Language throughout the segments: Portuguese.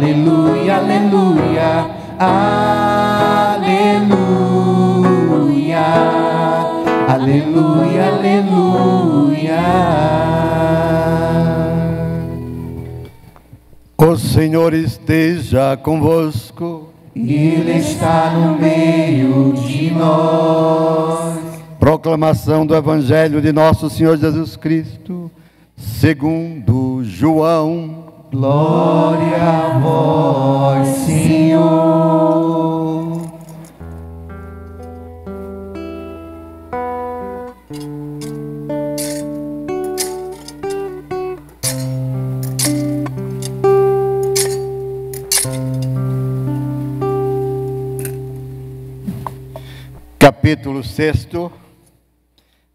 aleluia, aleluia, aleluia, aleluia, aleluia. O Senhor esteja convosco. Ele está no meio de nós. Proclamação do Evangelho de nosso Senhor Jesus Cristo, segundo João. Glória a vós, Senhor. Capítulo 6,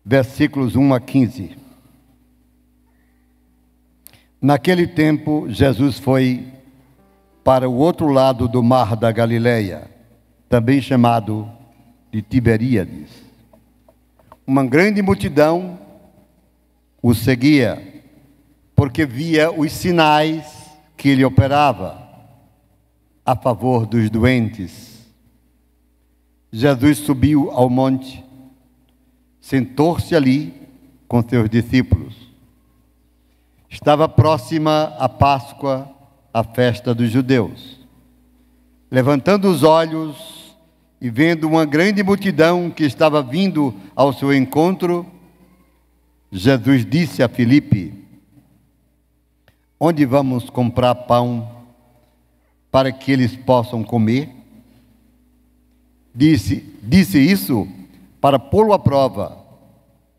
versículos 1 a 15. Naquele tempo, Jesus foi para o outro lado do mar da Galileia, também chamado de Tiberíades. Uma grande multidão o seguia, porque via os sinais que ele operava a favor dos doentes. Jesus subiu ao monte, sentou-se ali com seus discípulos. Estava próxima a Páscoa, a festa dos judeus. Levantando os olhos e vendo uma grande multidão que estava vindo ao seu encontro, Jesus disse a Filipe: onde vamos comprar pão para que eles possam comer? Disse isso para pô-lo à prova,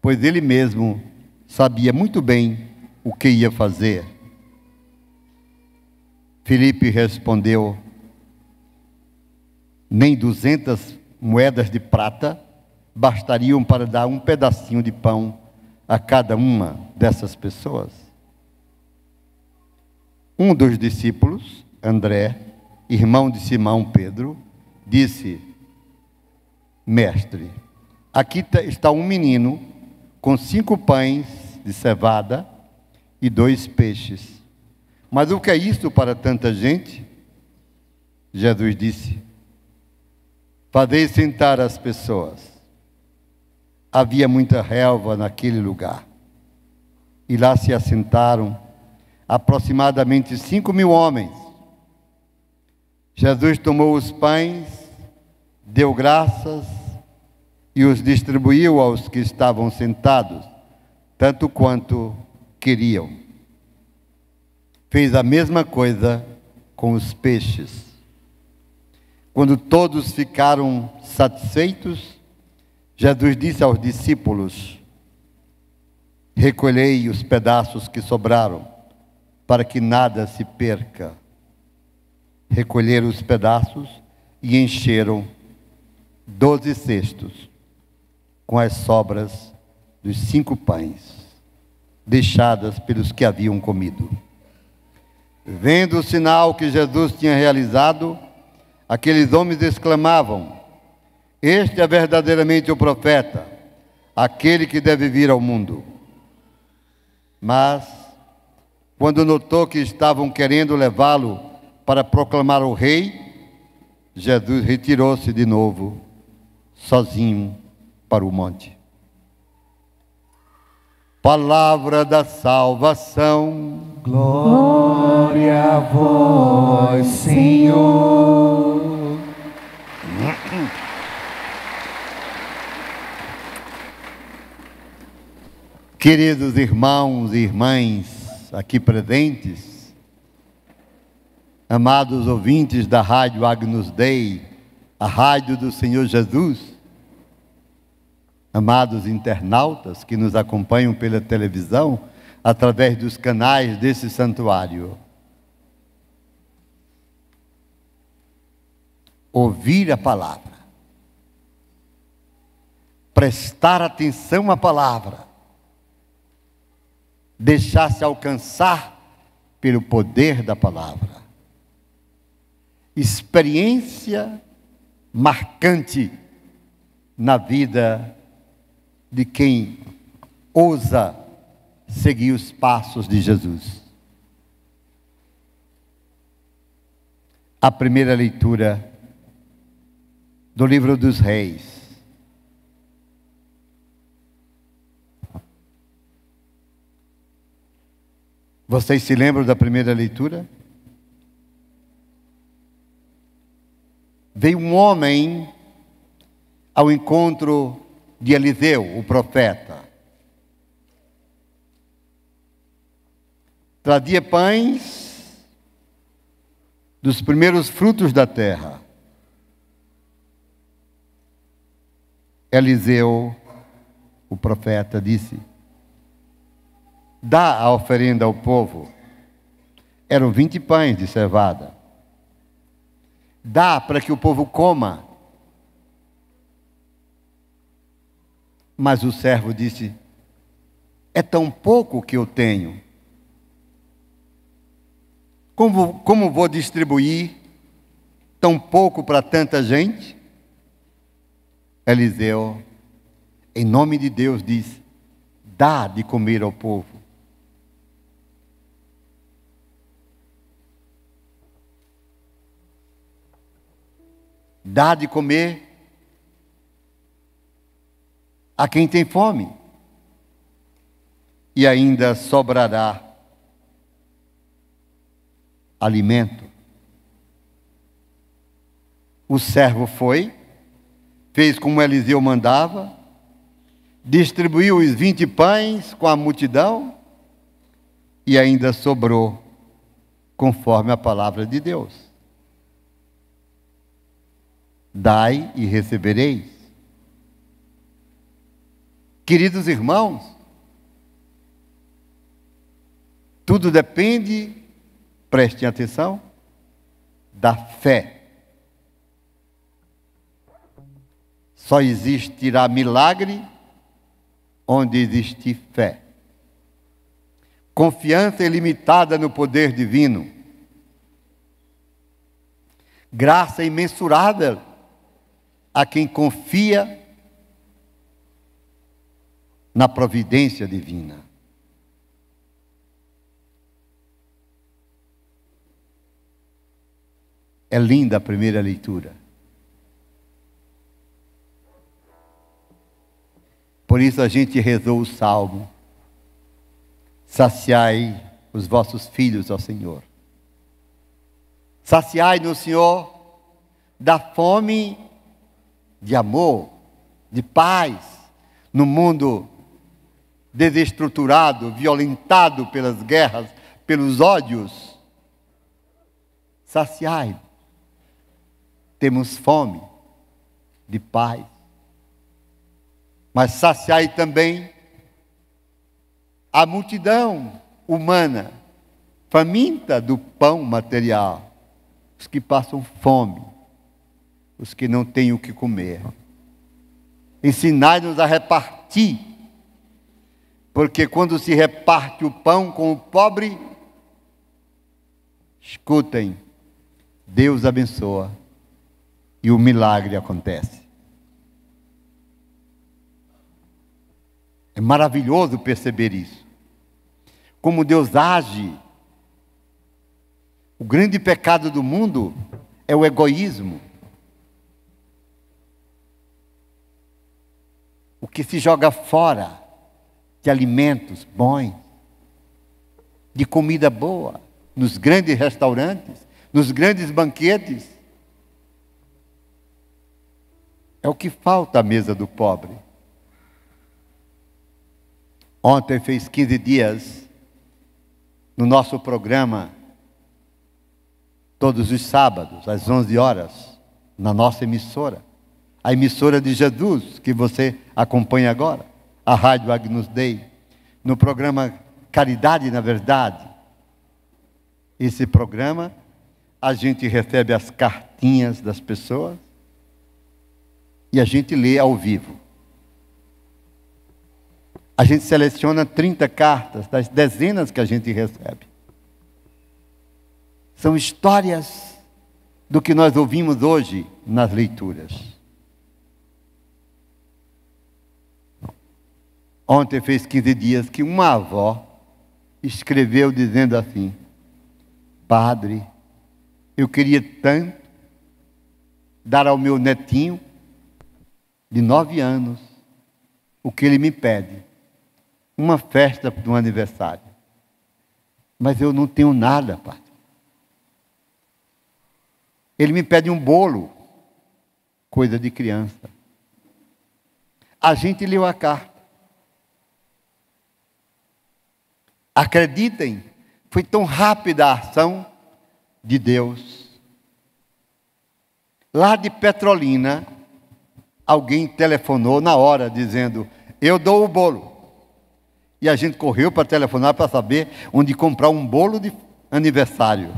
pois ele mesmo sabia muito bem o que ia fazer. Filipe respondeu: nem 200 moedas de prata bastariam para dar um pedacinho de pão a cada uma dessas pessoas. Um dos discípulos, André, irmão de Simão Pedro, disse: mestre, aqui está um menino com 5 pães de cevada e 2 peixes. Mas o que é isso para tanta gente? Jesus disse: fazei sentar as pessoas. Havia muita relva naquele lugar. E lá se assentaram aproximadamente 5.000 homens. Jesus tomou os pães, deu graças e os distribuiu aos que estavam sentados, tanto quanto queriam. Fez a mesma coisa com os peixes. Quando todos ficaram satisfeitos, Jesus disse aos discípulos: recolhei os pedaços que sobraram, para que nada se perca. Recolheram os pedaços e encheram 12 cestos com as sobras dos 5 pães, deixadas pelos que haviam comido. Vendo o sinal que Jesus tinha realizado, aqueles homens exclamavam: este é verdadeiramente o profeta, aquele que deve vir ao mundo. Mas, quando notou que estavam querendo levá-lo para proclamar o rei, Jesus retirou-se de novo, sozinho, para o monte. Palavra da salvação. Glória a vós, Senhor. Queridos irmãos e irmãs aqui presentes, amados ouvintes da Rádio Agnus Dei, a rádio do Senhor Jesus, amados internautas que nos acompanham pela televisão, através dos canais desse santuário. Ouvir a palavra, prestar atenção à palavra, deixar-se alcançar pelo poder da palavra. Experiência marcante na vida de quem ousa seguir os passos de Jesus. a primeira leitura do livro dos Reis. Vocês se lembram da primeira leitura? Veio um homem ao encontro de Eliseu, o profeta. Trazia pães dos primeiros frutos da terra. Eliseu, o profeta, disse: dá a oferenda ao povo. Eram 20 pães de cevada. Dá para que o povo coma. Mas o servo disse: é tão pouco que eu tenho. Como vou distribuir tão pouco para tanta gente? Eliseu, em nome de Deus, diz: dá de comer ao povo. Dá de comer a quem tem fome, e ainda sobrará alimento. O servo foi, fez como Eliseu mandava, distribuiu os 20 pães com a multidão, e ainda sobrou, conforme a palavra de Deus. Dai e recebereis. Queridos irmãos, tudo depende, prestem atenção, da fé. Só existirá milagre onde existir fé. Confiança ilimitada no poder divino. Graça imensurável a quem confia na providência divina. É linda a primeira leitura. Por isso a gente rezou o salmo: saciai os vossos filhos ao Senhor. Saciai no Senhor da fome de amor, de paz, no mundo desestruturado, violentado pelas guerras, pelos ódios. Saciai. Temos fome de paz. Mas saciai também a multidão humana, faminta do pão material, os que passam fome, os que não têm o que comer. Ensinai-nos a repartir, porque quando se reparte o pão com o pobre, escutem, Deus abençoa e o milagre acontece. É maravilhoso perceber isso. Como Deus age. O grande pecado do mundo é o egoísmo. O que se joga fora de alimentos bons, de comida boa, nos grandes restaurantes, nos grandes banquetes, é o que falta à mesa do pobre. Ontem fez 15 dias, no nosso programa, todos os sábados, às 11 horas, na nossa emissora. A emissora de Jesus, que você acompanha agora, a Rádio Agnus Dei, no programa Caridade na Verdade. Esse programa, a gente recebe as cartinhas das pessoas e a gente lê ao vivo. A gente seleciona 30 cartas das dezenas que a gente recebe. São histórias do que nós ouvimos hoje nas leituras. Ontem fez 15 dias que uma avó escreveu dizendo assim: Padre, Eu queria tanto dar ao meu netinho de 9 anos o que ele me pede. Uma festa de um aniversário. Mas eu não tenho nada, Padre. Ele me pede um bolo, coisa de criança. A gente leu a carta. Acreditem, foi tão rápida a ação de Deus. Lá de Petrolina, alguém telefonou na hora dizendo: eu dou o bolo. E a gente correu para telefonar para saber onde comprar um bolo de aniversário.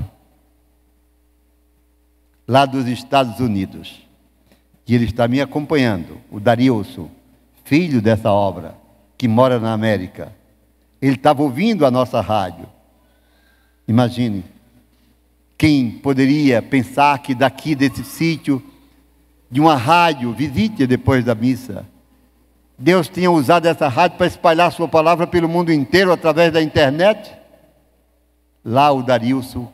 Lá dos Estados Unidos. E ele está me acompanhando, o Darilson, filho dessa obra, que mora na América. Ele estava ouvindo a nossa rádio. Imagine, quem poderia pensar que daqui desse sítio, de uma rádio, visite depois da missa, Deus tinha usado essa rádio para espalhar a sua palavra pelo mundo inteiro através da internet? Lá o Darilson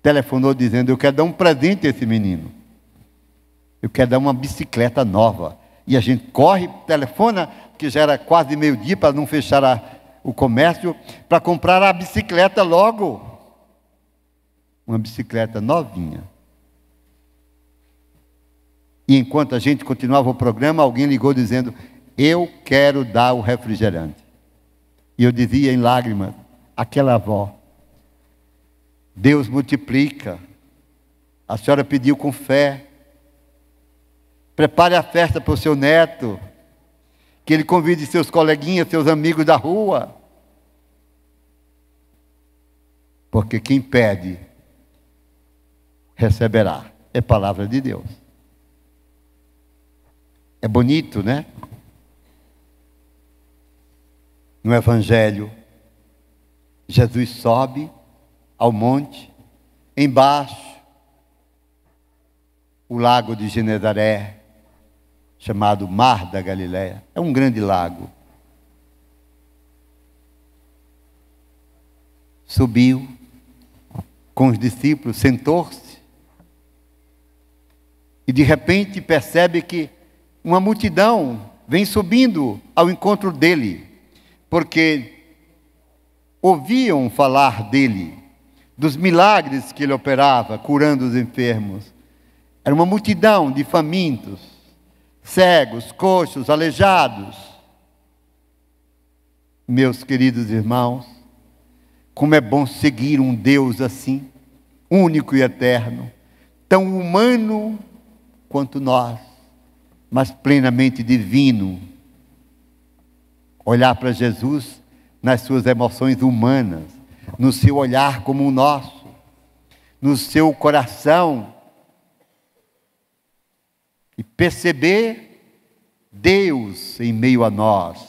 telefonou dizendo: eu quero dar um presente a esse menino. Eu quero dar uma bicicleta nova. E a gente corre, telefona, que já era quase meio-dia para não fechar o comércio, para comprar a bicicleta logo. Uma bicicleta novinha. E enquanto a gente continuava o programa, alguém ligou dizendo: eu quero dar o refrigerante. E eu dizia em lágrimas: aquela avó, Deus multiplica. A senhora pediu com fé. Prepare a festa para o seu neto. Que ele convide seus coleguinhas, seus amigos da rua. Porque quem pede, receberá. É palavra de Deus. É bonito, né? No Evangelho, Jesus sobe ao monte, embaixo, o lago de Genezaré, chamado Mar da Galileia. É um grande lago. Subiu com os discípulos, sentou-se, e de repente percebe que uma multidão vem subindo ao encontro dele, porque ouviam falar dele, dos milagres que ele operava, curando os enfermos. Era uma multidão de famintos, cegos, coxos, aleijados. Meus queridos irmãos, como é bom seguir um Deus assim, único e eterno, tão humano quanto nós, mas plenamente divino. Olhar para Jesus nas suas emoções humanas, no seu olhar como o nosso, no seu coração, e perceber Deus em meio a nós,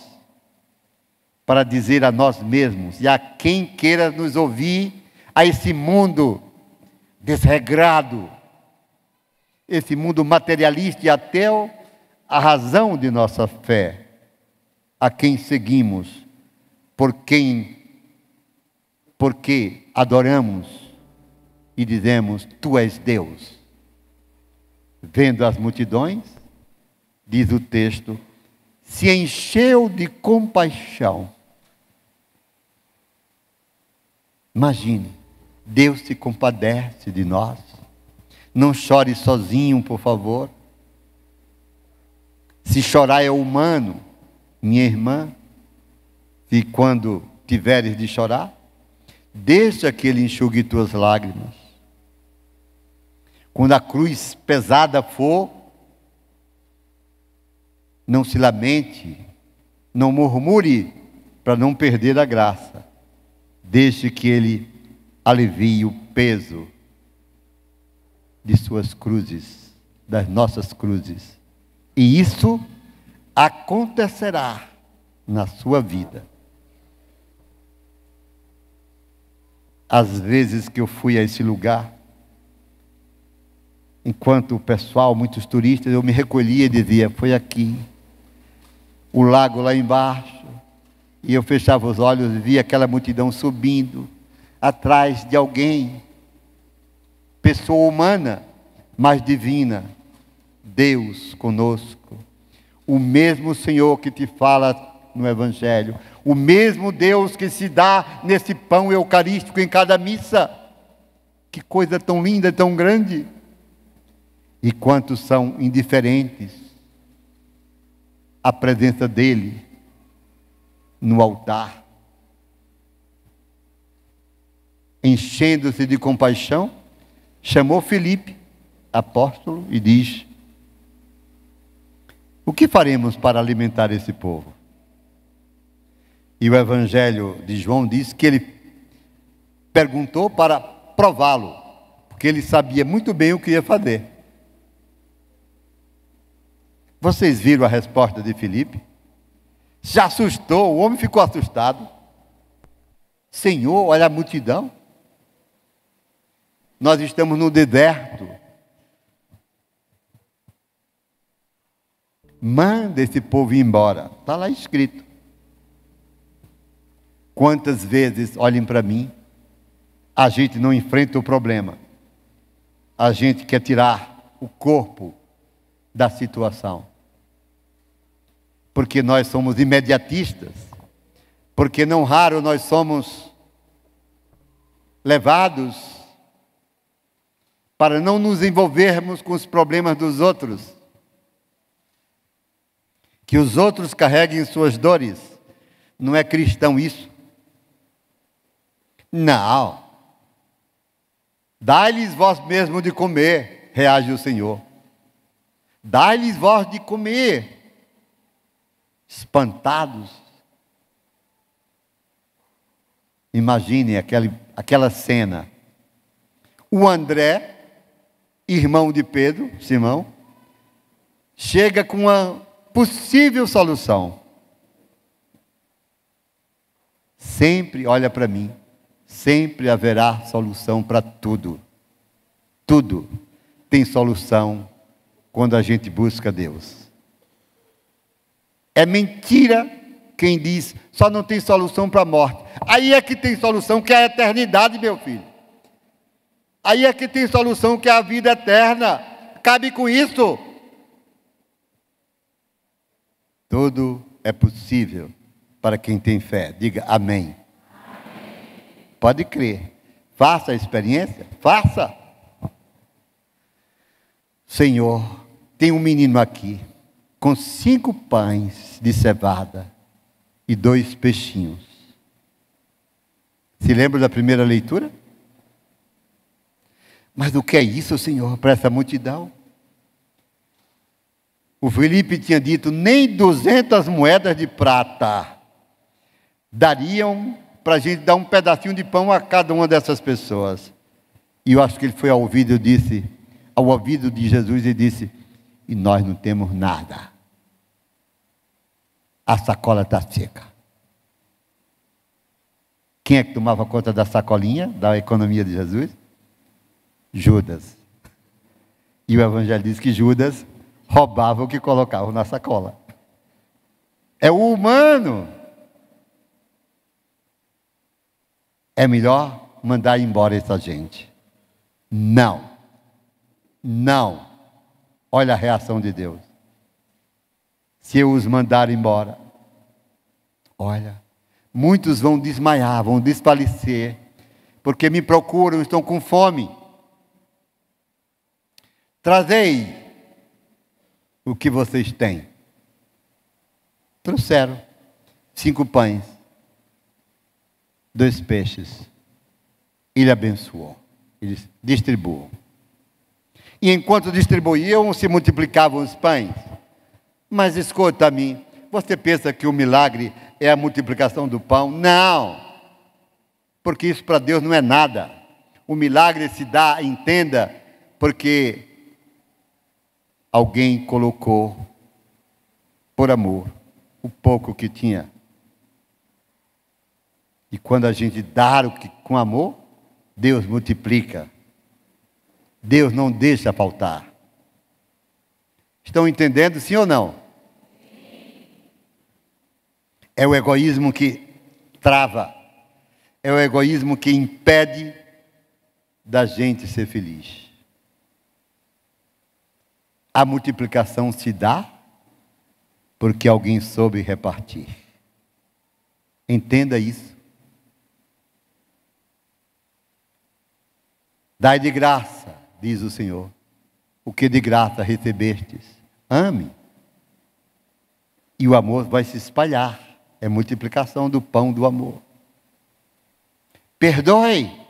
para dizer a nós mesmos e a quem queira nos ouvir, a esse mundo desregrado, esse mundo materialista e ateu, a razão de nossa fé, a quem seguimos, porque adoramos e dizemos: tu és Deus. Vendo as multidões, diz o texto, se encheu de compaixão. Imagine, Deus se compadece de nós. Não chore sozinho, por favor. Se chorar é humano, minha irmã, e quando tiveres de chorar, deixa que Ele enxugue tuas lágrimas. Quando a cruz pesada for, não se lamente, não murmure, para não perder a graça. Deixe que Ele alivie o peso de suas cruzes, das nossas cruzes. E isso acontecerá na sua vida. Às vezes que eu fui a esse lugar, enquanto o pessoal, muitos turistas, eu me recolhia e dizia: foi aqui, o lago lá embaixo, e eu fechava os olhos e via aquela multidão subindo, atrás de alguém, pessoa humana, mas divina, Deus conosco. O mesmo Senhor que te fala no Evangelho, o mesmo Deus que se dá nesse pão eucarístico em cada missa. Que coisa tão linda, tão grande. E quantos são indiferentes à presença dele no altar. Enchendo-se de compaixão, chamou Filipe, apóstolo, e diz: o que faremos para alimentar esse povo? E o Evangelho de João diz que ele perguntou para prová-lo, porque ele sabia muito bem o que ia fazer. Vocês viram a resposta de Filipe? Se assustou, o homem ficou assustado. Senhor, olha a multidão. Nós estamos no deserto. Manda esse povo ir embora. Está lá escrito. Quantas vezes, olhem para mim, a gente não enfrenta o problema. A gente quer tirar o corpo da situação. Porque nós somos imediatistas. Porque não raro nós somos levados para não nos envolvermos com os problemas dos outros. Que os outros carreguem suas dores. Não é cristão isso. Não. Dai-lhes vós mesmo de comer, reage o Senhor. Dai-lhes vós de comer. Espantados. Imagine aquela cena. O André, irmão de Pedro, Simão, chega com uma possível solução. Sempre, olha para mim, sempre haverá solução para tudo. Tudo tem solução quando a gente busca Deus. É mentira quem diz só não tem solução para a morte. Aí é que tem solução, que é a eternidade, meu filho. Aí é que tem solução, que é a vida eterna. Cabe com isso. Tudo é possível para quem tem fé. Diga amém. Amém. Pode crer. Faça a experiência. Faça. Senhor, tem um menino aqui com 5 pães de cevada e 2 peixinhos. Se lembra da primeira leitura? Mas o que é isso, Senhor, para essa multidão? O Filipe tinha dito, nem 200 moedas de prata dariam para a gente dar um pedacinho de pão a cada uma dessas pessoas. E eu acho que ele foi ao ouvido de Jesus e disse, e nós não temos nada. A sacola está seca. Quem é que tomava conta da sacolinha, da economia de Jesus? Judas. E o Evangelho diz que Judas roubava o que colocavam na sacola. É o humano. É melhor mandar embora essa gente. Não. Não. Olha a reação de Deus. Se eu os mandar embora, olha, muitos vão desmaiar, vão desfalecer, porque me procuram, estão com fome. Trazei o que vocês têm. Trouxeram 5 pães, 2 peixes. Ele abençoou. Eles distribuam. E enquanto distribuíam, se multiplicavam os pães. Mas escuta a mim, você pensa que o milagre é a multiplicação do pão? Não. Porque isso para Deus não é nada. O milagre se dá, entenda, porque alguém colocou, por amor, o pouco que tinha. E quando a gente dá com amor, Deus multiplica. Deus não deixa faltar. Estão entendendo, sim ou não? Sim. É o egoísmo que trava. É o egoísmo que impede da gente ser feliz. A multiplicação se dá porque alguém soube repartir. Entenda isso. Dai de graça, diz o Senhor, o que de graça recebestes. Ame. E o amor vai se espalhar. É multiplicação do pão do amor. Perdoe.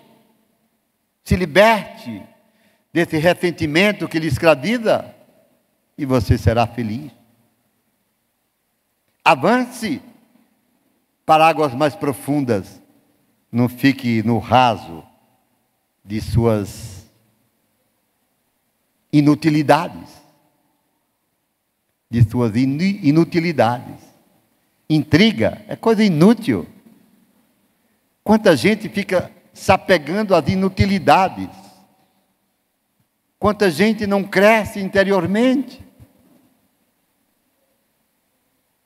Se liberte desse ressentimento que lhe escraviza e você será feliz. Avance para águas mais profundas. Não fique no raso de suas inutilidades. De suas inutilidades. Intriga é coisa inútil. Quanta gente fica se apegando às inutilidades. Quanta gente não cresce interiormente.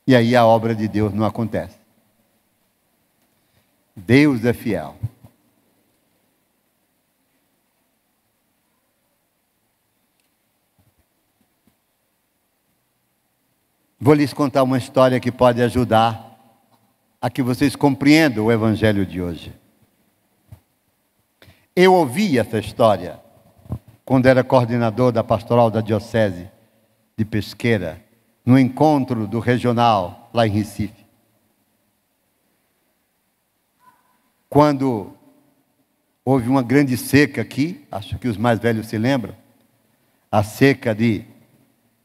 E aí a obra de Deus não acontece. Deus é fiel. Vou lhes contar uma história que pode ajudar a que vocês compreendam o Evangelho de hoje. Eu ouvi essa história quando era coordenador da pastoral da Diocese de Pesqueira, no encontro do regional lá em Recife. Quando houve uma grande seca aqui, acho que os mais velhos se lembram, a seca de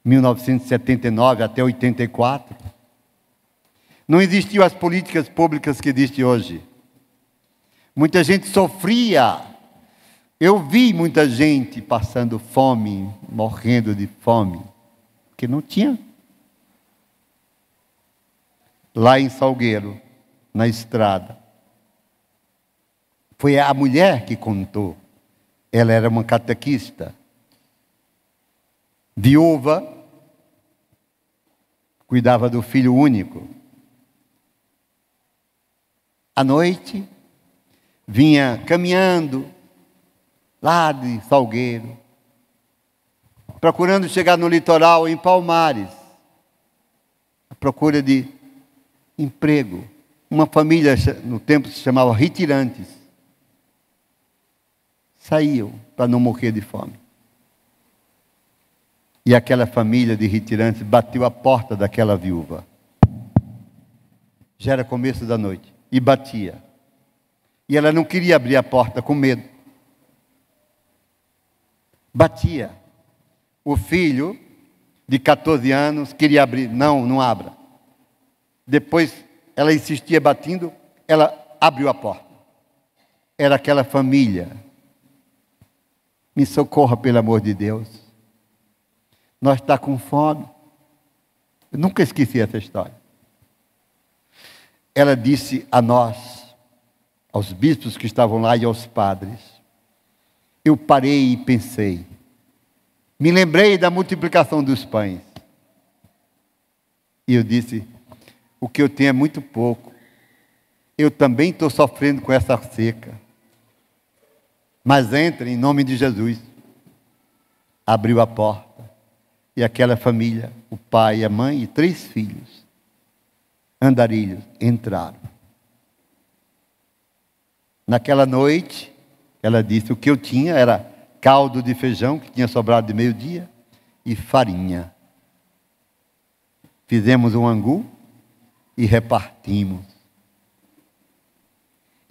1979 até 84, não existiam as políticas públicas que existem hoje. Muita gente sofria. Eu vi muita gente passando fome, morrendo de fome, porque não tinha. Lá em Salgueiro, na estrada, foi a mulher que contou. Ela era uma catequista, viúva, cuidava do filho único. À noite, vinha caminhando lá de Salgueiro, procurando chegar no litoral, em Palmares, à procura de emprego. Uma família, no tempo se chamava retirantes, saíam para não morrer de fome. E aquela família de retirantes bateu a porta daquela viúva. Já era começo da noite. E batia. E ela não queria abrir a porta com medo. Batia. O filho, de 14 anos, queria abrir. Não, não abra. Depois, ela insistia batendo, ela abriu a porta. Era aquela família. Me socorra, pelo amor de Deus. Nós estamos com fome. Eu nunca esqueci essa história. Ela disse a nós, aos bispos que estavam lá e aos padres, eu parei e pensei, me lembrei da multiplicação dos pães. E eu disse, o que eu tenho é muito pouco. Eu também estou sofrendo com essa seca. Mas entre em nome de Jesus. Abriu a porta. E aquela família, o pai, a mãe e 3 filhos, andarilhos, entraram. Naquela noite, ela disse, o que eu tinha era caldo de feijão, que tinha sobrado de meio-dia, e farinha. Fizemos um angu e repartimos.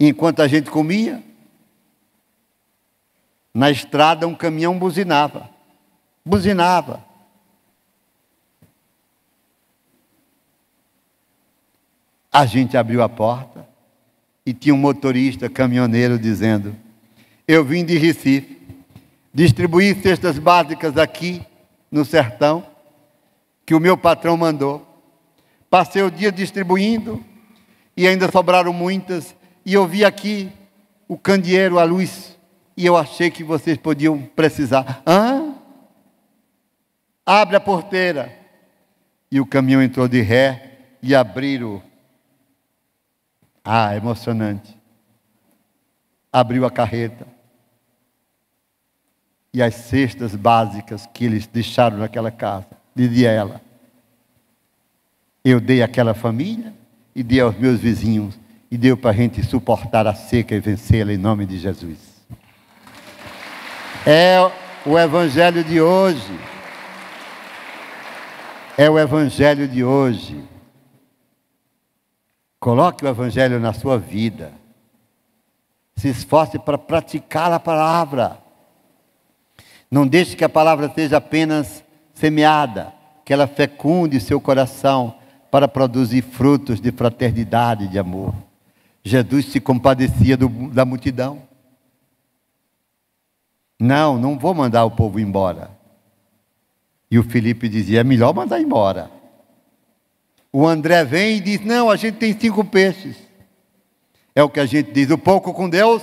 Enquanto a gente comia, na estrada um caminhão buzinava. Buzinava. A gente abriu a porta e tinha um motorista caminhoneiro dizendo, eu vim de Recife, distribuir cestas básicas aqui no sertão, que o meu patrão mandou. Passei o dia distribuindo e ainda sobraram muitas, e eu vi aqui o candeeiro, a luz, e eu achei que vocês podiam precisar. Hã? Abre a porteira. E o caminhão entrou de ré e abriram. Ah, emocionante. Abriu a carreta. e as cestas básicas que eles deixaram naquela casa. Dizia ela: eu dei àquela família e dei aos meus vizinhos, e deu para a gente suportar a seca e vencê-la em nome de Jesus. É o evangelho de hoje. É o evangelho de hoje. Coloque o evangelho na sua vida. Se esforce para praticar a palavra. Não deixe que a palavra seja apenas semeada, que ela fecunde seu coração para produzir frutos de fraternidade e de amor. Jesus se compadecia da multidão. Não vou mandar o povo embora. E o Filipe dizia: é melhor mandar embora. O André vem e diz: não, a gente tem 5 peixes. É o que a gente diz: o pouco com Deus,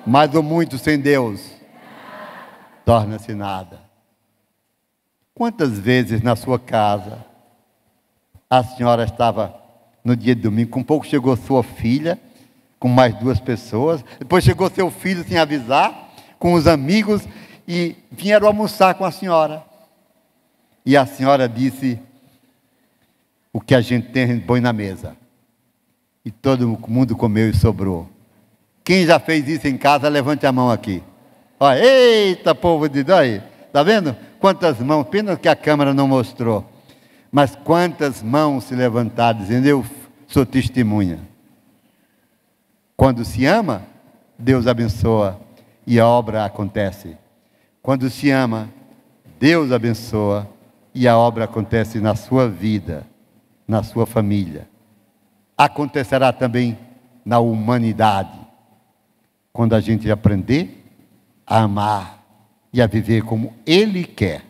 mas o muito sem Deus torna-se nada. Quantas vezes na sua casa a senhora estava no dia de domingo, com pouco chegou sua filha, com mais 2 pessoas, depois chegou seu filho sem avisar, com os amigos, e vieram almoçar com a senhora. E a senhora disse: o que a gente tem, a gente põe na mesa. E todo mundo comeu e sobrou. Quem já fez isso em casa, levante a mão aqui. Olha, eita, povo de Deus aí. Está vendo? Quantas mãos, pena que a câmera não mostrou. Mas quantas mãos se levantaram, dizendo: eu sou testemunha. Quando se ama, Deus abençoa e a obra acontece. Quando se ama, Deus abençoa e a obra acontece na sua vida, na sua família. Acontecerá também na humanidade, quando a gente aprender a amar e a viver como Ele quer,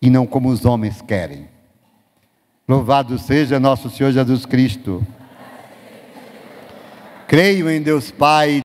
e não como os homens querem. Louvado seja nosso Senhor Jesus Cristo. Creio em Deus Pai